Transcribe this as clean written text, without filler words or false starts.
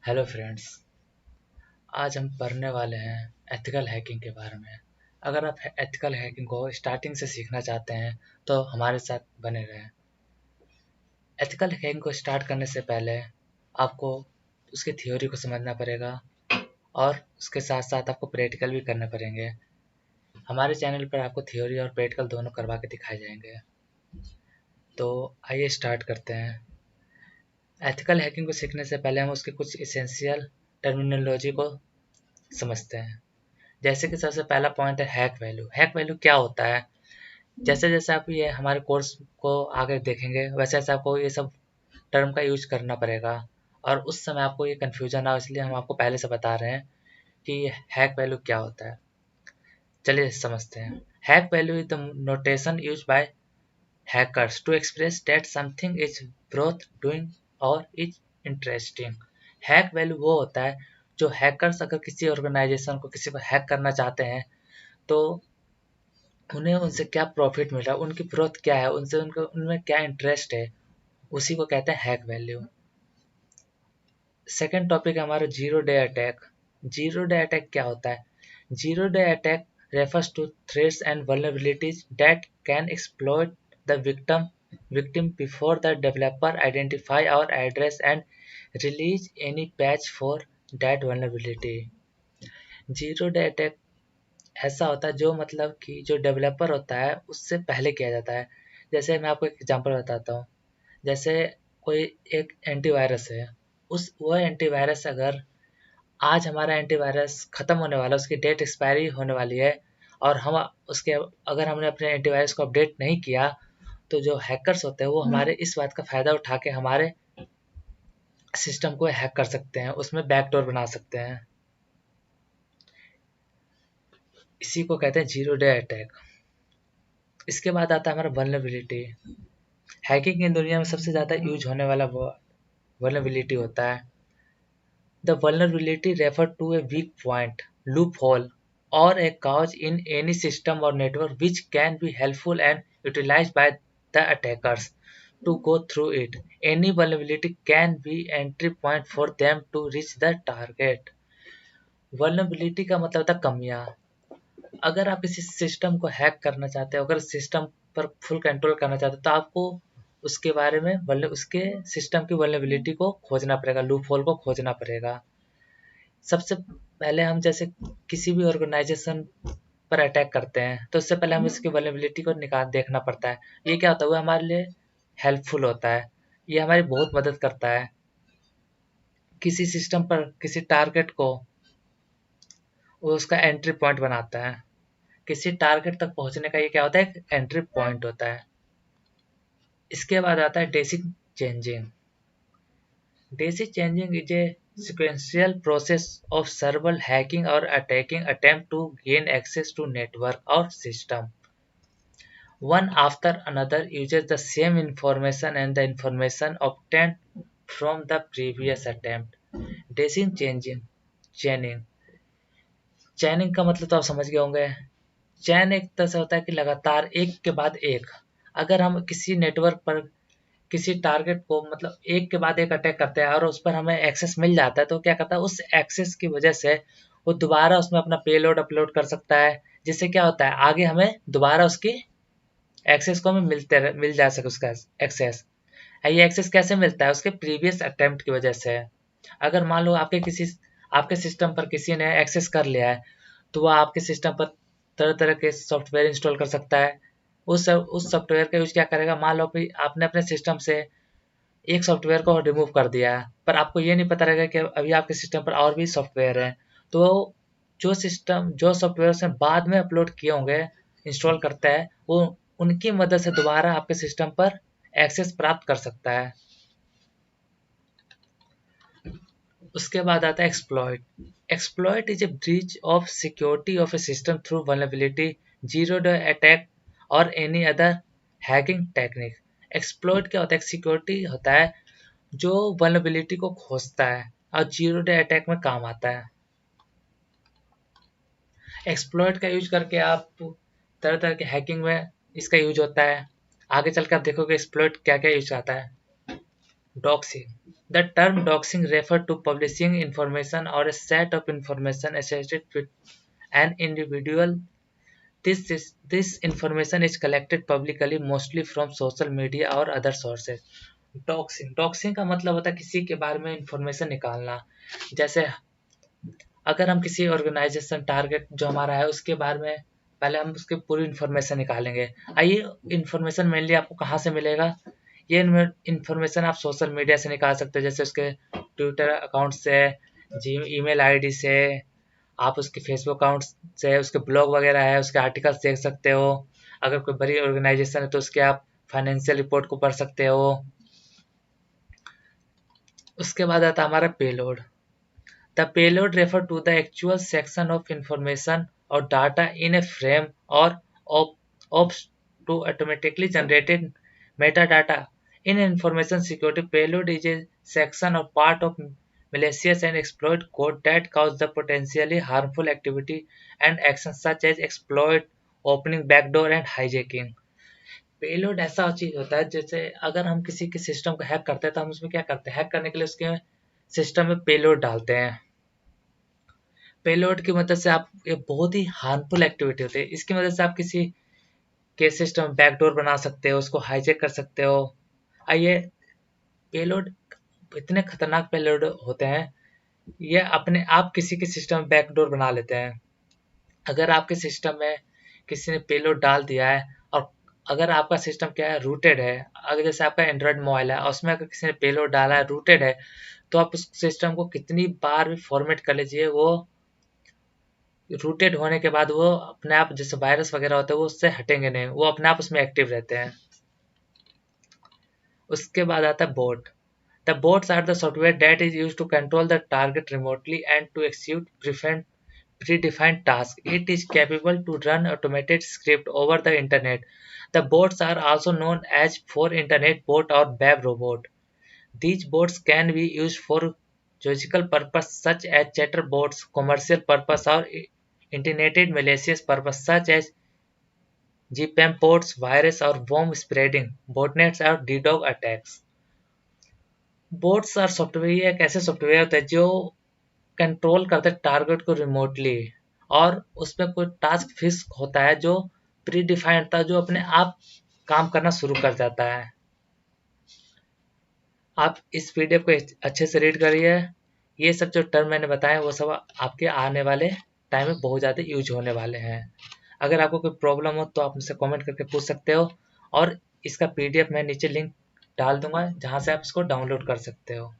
Hello friends. आज हम पढ़ने वाले हैं एथिकल हैकिंग के बारे में। अगर आप एथिकल हैकिंग को स्टार्टिंग से सीखना चाहते हैं तो हमारे साथ बने रहें। एथिकल हैकिंग को स्टार्ट करने से पहले आपको उसकी थ्योरी को समझना पड़ेगा और उसके साथ साथ आपको प्रैक्टिकल भी करने पड़ेंगे। हमारे चैनल पर आपको थ्योरी और प्रैक्टिकल दोनों करवा के दिखाए जाएंगे। तो आइए स्टार्ट करते हैं। एथिकल हैकिंग को सीखने से पहले हम उसके कुछ इसेंशियल टर्मिनोलॉजी को समझते हैं। जैसे कि सबसे पहला पॉइंट है हैक वैल्यू। हैक वैल्यू क्या होता है? जैसे जैसे आप ये हमारे कोर्स को आगे देखेंगे वैसे वैसे आपको ये सब टर्म का यूज करना पड़ेगा और उस समय आपको ये कन्फ्यूजन ना हो, इसलिए हम आपको पहले से बता रहे हैं कि हैक वैल्यू क्या होता है। चलिए समझते हैं। Hack value is the notation use by hackers to express that something is worth doing और इज इंटरेस्टिंग। हैक वैल्यू वो होता है जो हैकर्स अगर किसी ऑर्गेनाइजेशन को किसी को हैक करना चाहते हैं तो उन्हें उनसे क्या प्रॉफिट मिल रहा है, उनकी ग्रोथ क्या है, उनसे उनको उनमें क्या इंटरेस्ट है, उसी को कहते हैं हैक वैल्यू। सेकंड टॉपिक है हमारा zero day attack. Zero day attack क्या होता है? Zero day attack refers to threats and vulnerabilities that can exploit the victim before the developer identify or address and release any patch for that vulnerability. Zero day attack ऐसा होता है जो मतलब कि जो डेवलपर होता है उससे पहले किया जाता है। जैसे मैं आपको एक एग्जांपल बताता हूँ। जैसे कोई एक एंटीवायरस है, उस वो एंटीवायरस अगर आज हमारा एंटीवायरस ख़त्म होने वाला है, उसकी डेट एक्सपायरी होने वाली है और हम उसके अगर हमने अपने एंटीवायरस को अपडेट नहीं किया तो जो हैकर्स होते हैं वो हमारे इस बात का फ़ायदा उठा के हमारे सिस्टम को हैक कर सकते हैं, उसमें बैकडोर बना सकते हैं। इसी को कहते हैं जीरो डे अटैक। इसके बाद आता है हमारा वल्नरेबिलिटी। हैकिंग की दुनिया में सबसे ज़्यादा यूज होने वाला वल्नरेबिलिटी होता है। The vulnerability refer to a weak point, loophole और a cause in any system or network which can be helpful and utilized by the attackers to go through it. Any vulnerability can be entry point for them to reach the target. Vulnerability का मतलब था कमियां। अगर आप किसी system को hack करना चाहते हो, अगर सिस्टम पर फुल कंट्रोल करना चाहते हो तो आपको उसके बारे में उसके सिस्टम की वल्नरेबिलिटी को खोजना पड़ेगा, लूप होल को खोजना पड़ेगा। सबसे पहले हम जैसे किसी भी ऑर्गेनाइजेशन पर अटैक करते हैं तो उससे पहले हमें इसकी वल्नरेबिलिटी को निकाल देखना पड़ता है। ये क्या होता है? वो हमारे लिए हेल्पफुल होता है, ये हमारी बहुत मदद करता है। किसी सिस्टम पर किसी टारगेट को वो उसका एंट्री पॉइंट बनाता है। किसी टारगेट तक पहुंचने का ये क्या होता है? एक एंट्री पॉइंट होता है। इसके बाद आता है डेसिक चेंजिंग। डेसिक changing is a sequential process of server hacking or attacking attempt to gain access to network or system. One after another uses the same information and the information obtained from the previous attempt. Daisy chaining चैनिंग का मतलब तो आप समझ गए होंगे। चैन एक तरह से होता है कि लगातार एक के बाद एक, अगर हम किसी नेटवर्क पर किसी टारगेट को मतलब एक के बाद एक अटैक करते हैं और उस पर हमें एक्सेस मिल जाता है तो क्या करता है, उस एक्सेस की वजह से वो दोबारा उसमें अपना पेलोड अपलोड कर सकता है, जिससे क्या होता है आगे हमें दोबारा उसकी एक्सेस को हमें मिल जा सके उसका एक्सेस। ये एक्सेस कैसे मिलता है? उसके प्रीवियस अटेम्प्ट की वजह से। अगर मान लो आपके सिस्टम पर किसी ने एक्सेस कर लिया है तो वह आपके सिस्टम पर तरह तरह के सॉफ्टवेयर इंस्टॉल कर सकता है। उस सॉफ्टवेयर का यूज क्या करेगा? मान लो कि आपने अपने सिस्टम से एक सॉफ्टवेयर को रिमूव कर दिया है पर आपको ये नहीं पता रहेगा कि अभी आपके सिस्टम पर और भी सॉफ्टवेयर हैं, तो जो सॉफ्टवेयर उसने बाद में अपलोड किए होंगे इंस्टॉल करता है वो उनकी मदद से दोबारा आपके सिस्टम पर एक्सेस प्राप्त कर सकता है। उसके बाद आता है exploit. Exploit is a breach of security of a system through vulnerability, zero day attack और any other hacking technique. Exploit क्या होता है? सिक्योरिटी होता है जो वल्नरेबिलिटी को खोजता है और जीरो डे अटैक में काम आता है। एक्सप्लॉइट का यूज करके आप तरह तरह के हैकिंग में इसका यूज होता है। आगे चलकर आप देखोगे एक्सप्लॉइट क्या क्या यूज आता है। Doxing. The term doxing refers to publishing information or a set of information associated with an individual. This information is collected publicly, mostly from social media or other sources. Doxing का मतलब होता है किसी के बारे में इंफॉर्मेशन निकालना। जैसे अगर हम किसी ऑर्गेनाइजेशन टारगेट जो हमारा है उसके बारे में पहले हम उसकी पूरी इंफॉर्मेशन निकालेंगे। आइए इंफॉर्मेशन मेनली आपको कहाँ से मिलेगा? ये इंफॉर्मेशन आप सोशल मीडिया से निकाल सकते हो, जैसे उसके ट्विटर अकाउंट से, जी ईमेल आईडी से, आप उसके फेसबुक अकाउंट से, उसके ब्लॉग वगैरह है उसके आर्टिकल्स देख सकते हो। अगर कोई बड़ी ऑर्गेनाइजेशन है तो उसके आप फाइनेंशियल रिपोर्ट को पढ़ सकते हो। उसके बाद आता है हमारा payload. The payload refer to the actual section of information और डाटा इन ए फ्रेम और of to automatically generated metadata. In information security, payload is a section or part of malicious and exploit code that cause the potentially harmful activity and actions such as exploit, opening backdoor and hijacking. Payload ऐसा चीज होता है जैसे अगर हम किसी के system को हैक करते हैं तो हम उसमें क्या करते हैं, हैक करने के लिए उसके सिस्टम में पेलोड डालते हैं। पेलोड की मदद से आप ये बहुत ही हार्मफुल एक्टिविटी होती है, इसकी मदद से आप किसी के सिस्टम में बैकडोर बना सकते हो, उसको हाईजैक कर सकते हो। आइए पेलोड इतने खतरनाक पेलोड होते हैं, ये अपने आप किसी के सिस्टम में बैकडोर बना लेते हैं। अगर आपके सिस्टम में किसी ने पेलोड डाल दिया है और अगर आपका सिस्टम क्या है रूटेड है, अगर जैसे आपका एंड्रॉयड मोबाइल है और उसमें अगर किसी ने पेलोड डाला है रूटेड है, तो आप उस सिस्टम को कितनी बार भी फॉर्मेट कर लीजिए, वो रूटेड होने के बाद वो अपने आप जैसे वायरस वगैरह होते हैं वो उससे हटेंगे नहीं, वो अपने आप उसमें एक्टिव रहते हैं। उसके बाद आता है bot. The bots are the software that is used to control the target remotely and to execute predefined task. It is capable to run automated script over the internet. The bots are also known as for internet bot or web robot. These bots can be used for logical purpose such as chatter bots, commercial purpose or intended malicious purpose such as GPM bots, virus or worm spreading, botnets or DDoS attacks. Bots are software, ये एक ऐसे software होता है जो control करते हैं target को remotely, और उसमें कोई टास्क फिक्स होता है जो प्री डिफाइंड था, जो अपने आप काम करना शुरू कर जाता है। आप इस पीडीएफ को अच्छे से रीड करिए। ये सब जो टर्म मैंने बताए वो सब आपके आने वाले टाइम में बहुत ज़्यादा यूज होने वाले हैं। अगर आपको कोई प्रॉब्लम हो तो आप मुझसे कमेंट करके पूछ सकते हो, और इसका पीडीएफ मैं नीचे लिंक डाल दूंगा जहाँ से आप इसको डाउनलोड कर सकते हो।